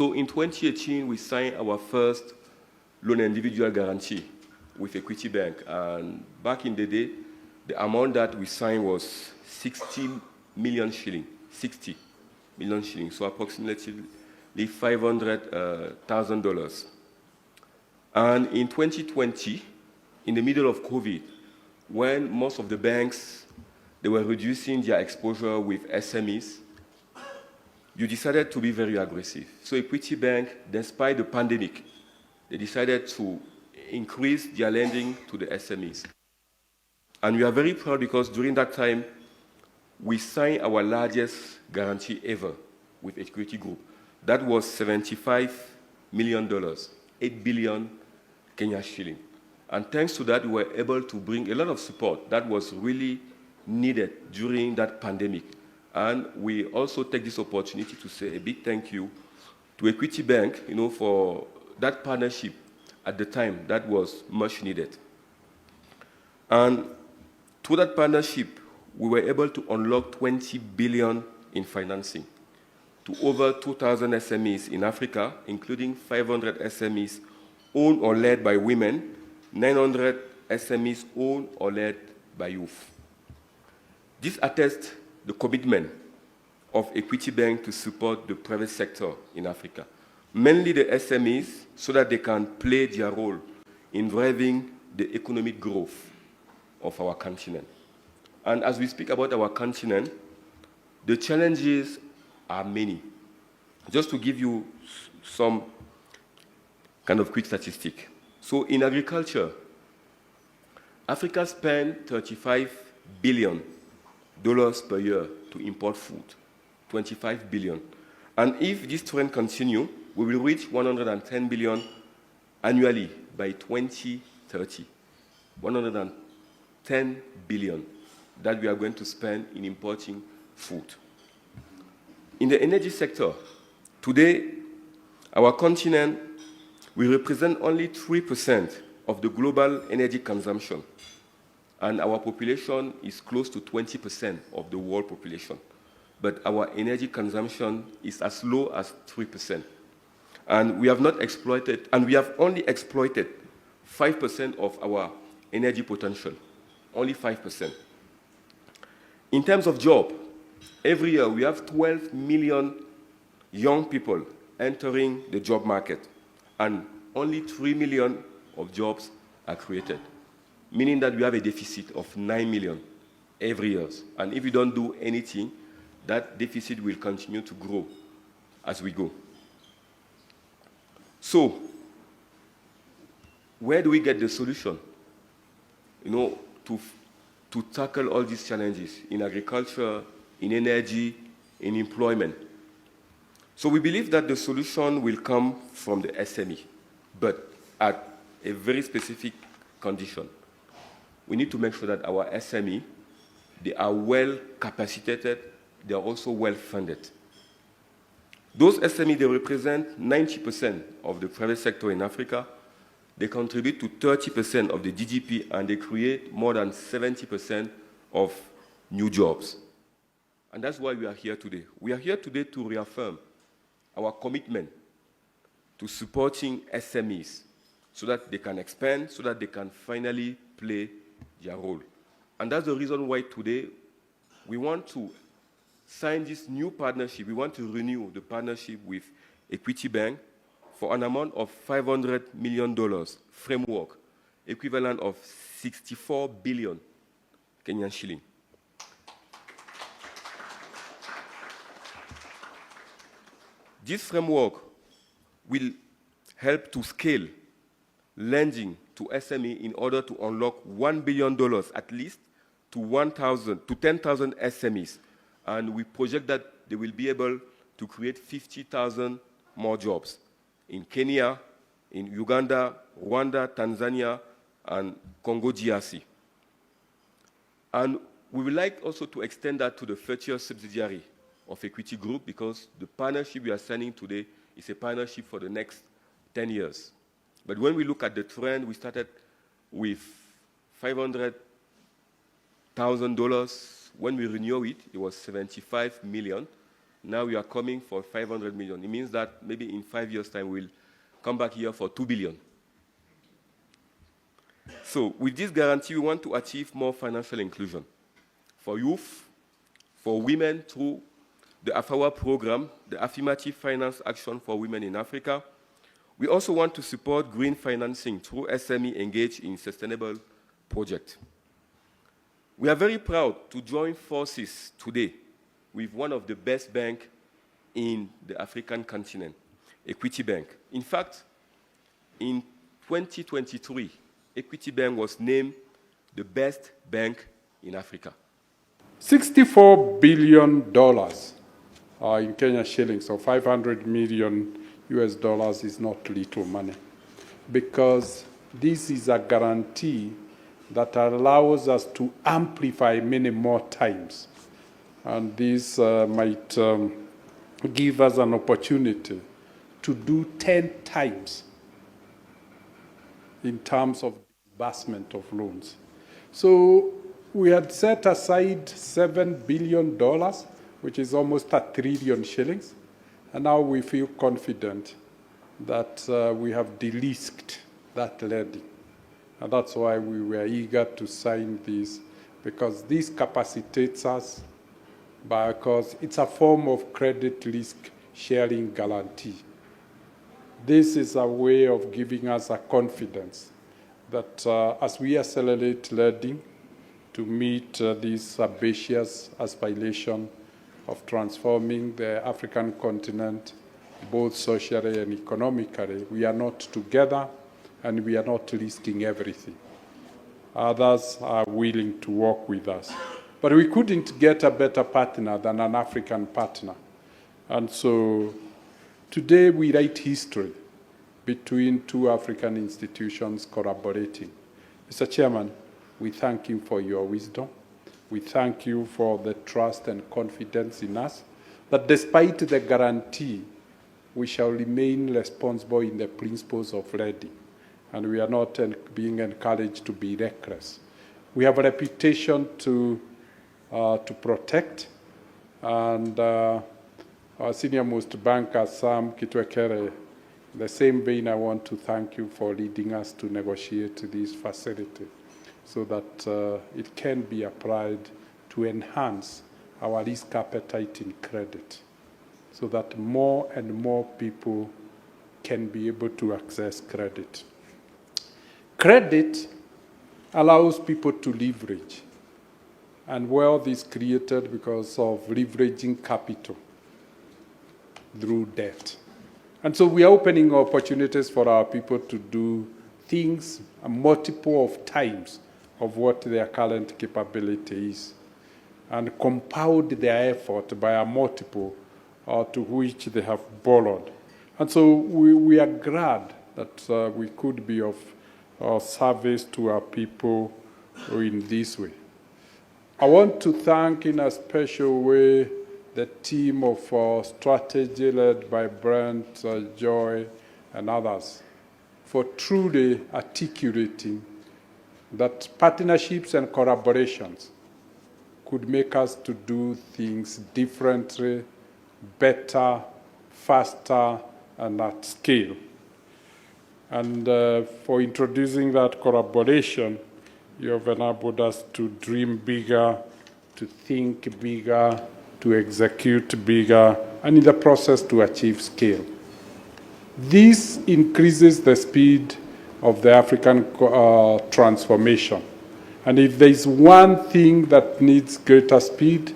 So in 2018, we signed our first loan individual guarantee with Equity Bank. And back in the day, the amount that we signed was 60 million shilling, 60 million shillings, so approximately $500,000. And in 2020, in the middle of COVID, when most of the banks, they were reducing their exposure with SMEs, you decided to be very aggressive. So Equity Bank, despite the pandemic, they decided to increase their lending to the SMEs. And we are very proud because during that time, we signed our largest guarantee ever with Equity Group. That was $75 million, 8 billion Kenya shilling. And thanks to that, we were able to bring a lot of support that was really needed during that pandemic. And we also take this opportunity to say a big thank you to Equity Bank, for that partnership at the time that was much needed. And through that partnership, we were able to unlock 20 billion in financing to over 2,000 SMEs in Africa, including 500 SMEs owned or led by women, 900 SMEs owned or led by youth. This attests the commitment of Equity Bank to support the private sector in Africa, mainly the SMEs, so that they can play their role in driving the economic growth of our continent. And as we speak about our continent, the challenges are many. Just to give you some kind of quick statistic. So in agriculture, Africa spends $35 billion per year to import food, 25 billion. And if this trend continues, we will reach 110 billion annually by 2030. 110 billion that we are going to spend in importing food. In the energy sector, today, our continent will represent only 3% of the global energy consumption, and our population is close to 20% of the world population. But our energy consumption is as low as 3%. And we have not exploited, and we have only exploited 5% of our energy potential, only 5%. In terms of job, every year we have 12 million young people entering the job market, and only 3 million of jobs are created, meaning that we have a deficit of 9 million every year. And if we don't do anything, that deficit will continue to grow as we go. So, where do we get the solution? To tackle all these challenges in agriculture, in energy, in employment. So we believe that the solution will come from the SME, but at a very specific condition. We need to make sure that our SME, they are well capacitated, they are also well funded. Those SME, they represent 90% of the private sector in Africa. They contribute to 30% of the GDP, and they create more than 70% of new jobs. And that's why we are here today. We are here today to reaffirm our commitment to supporting SMEs so that they can expand, so that they can finally play their role. And that's the reason why today we want to sign this new partnership. We want to renew the partnership with Equity Bank for an amount of $500 million framework, equivalent of 64 billion Kenyan shilling. This framework will help to scale lending to SME in order to unlock $1 billion at least to 10,000 SMEs. And we project that they will be able to create 50,000 more jobs in Kenya, in Uganda, Rwanda, Tanzania, and Congo DRC. And we would like also to extend that to the future subsidiary of Equity Group, because the partnership we are signing today is a partnership for the next 10 years. But when we look at the trend, we started with $500,000. When we renew it, it was 75 million. Now we are coming for 500 million. It means that maybe in 5 years' time, we'll come back here for 2 billion. So with this guarantee, we want to achieve more financial inclusion for youth, for women through the AFAWA program, the Affirmative Finance Action for Women in Africa. We also want to support green financing through SME engaged in sustainable projects. We are very proud to join forces today with one of the best banks in the African continent, Equity Bank. In fact, in 2023, Equity Bank was named the best bank in Africa. $64 billion in Kenya shillings, so 500 million US dollars is not little money, because this is a guarantee that allows us to amplify many more times. And this might give us an opportunity to do 10 times in terms of disbursement of loans. So we had set aside $7 billion, which is almost 1 trillion shillings, and now we feel confident that we have de-risked that lending. And that's why we were eager to sign this, because this capacitates us, because it's a form of credit risk sharing guarantee. This is a way of giving us a confidence that as we accelerate lending to meet this ambitious aspiration of transforming the African continent, both socially and economically, we are not together and we are not risking everything. Others are willing to work with us. But we couldn't get a better partner than an African partner. And so today we write history between two African institutions collaborating. Mr. Chairman, we thank you for your wisdom. We thank you for the trust and confidence in us, that despite the guarantee, we shall remain responsible in the principles of lending, and we are not being encouraged to be reckless. We have a reputation to protect, and our senior-most banker, Sam Kitwekere, in the same vein, I want to thank you for leading us to negotiate this facility so that it can be applied to enhance our risk appetite in credit, so that more and more people can be able to access credit. Credit allows people to leverage, and wealth is created because of leveraging capital through debt. And so we are opening opportunities for our people to do things a multiple of times of what their current capability is, and compound their effort by a multiple to which they have borrowed. And so we are glad that we could be of service to our people in this way. I want to thank in a special way the team of strategy led by Brent, Joy, and others for truly articulating that partnerships and collaborations could make us to do things differently, better, faster, and at scale. And for introducing that collaboration, you have enabled us to dream bigger, to think bigger, to execute bigger, and in the process to achieve scale. This increases the speed of the African transformation. And if there's one thing that needs greater speed,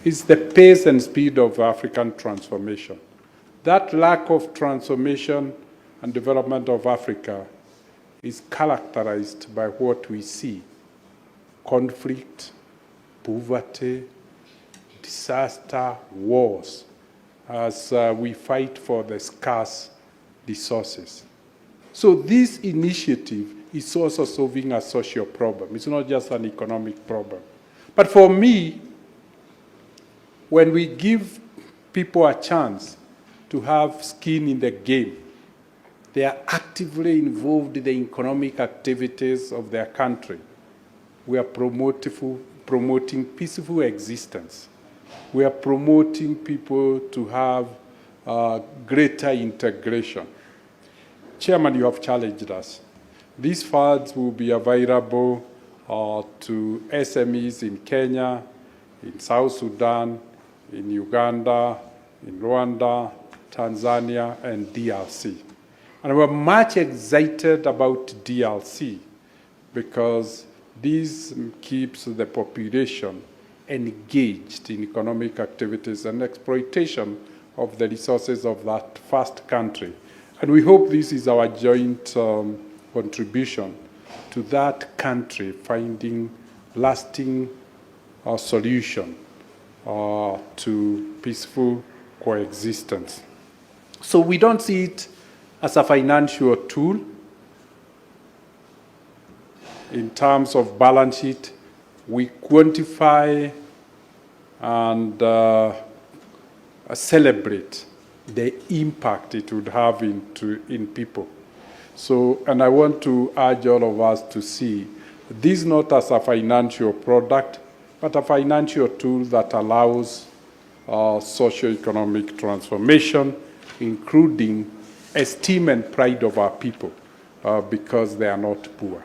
it's the pace and speed of African transformation. That lack of transformation and development of Africa is characterized by what we see: conflict, poverty, disaster, wars, as we fight for the scarce resources. So this initiative is also solving a social problem. It's not just an economic problem. But for me, when we give people a chance to have skin in the game, they are actively involved in the economic activities of their country. We are promoting peaceful existence. We are promoting people to have greater integration. Chairman, you have challenged us. These funds will be available to SMEs in Kenya, in South Sudan, in Uganda, in Rwanda, Tanzania, and DRC. And we're much excited about DRC because this keeps the population engaged in economic activities and exploitation of the resources of that first country. And we hope this is our joint contribution to that country finding lasting solution to peaceful coexistence. So we don't see it as a financial tool in terms of balance sheet. We quantify and celebrate the impact it would have in people. So, and I want to urge all of us to see this not as a financial product, but a financial tool that allows socio-economic transformation, including esteem and pride of our people, because they are not poor,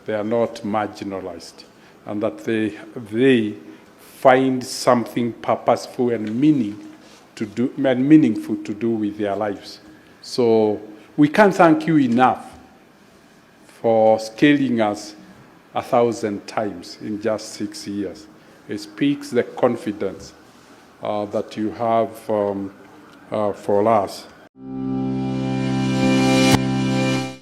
they are not marginalized, and that they find something purposeful and meaningful to do with their lives. So we can't thank you enough for scaling us 1,000 times in just 6 years. It speaks the confidence that you have for us.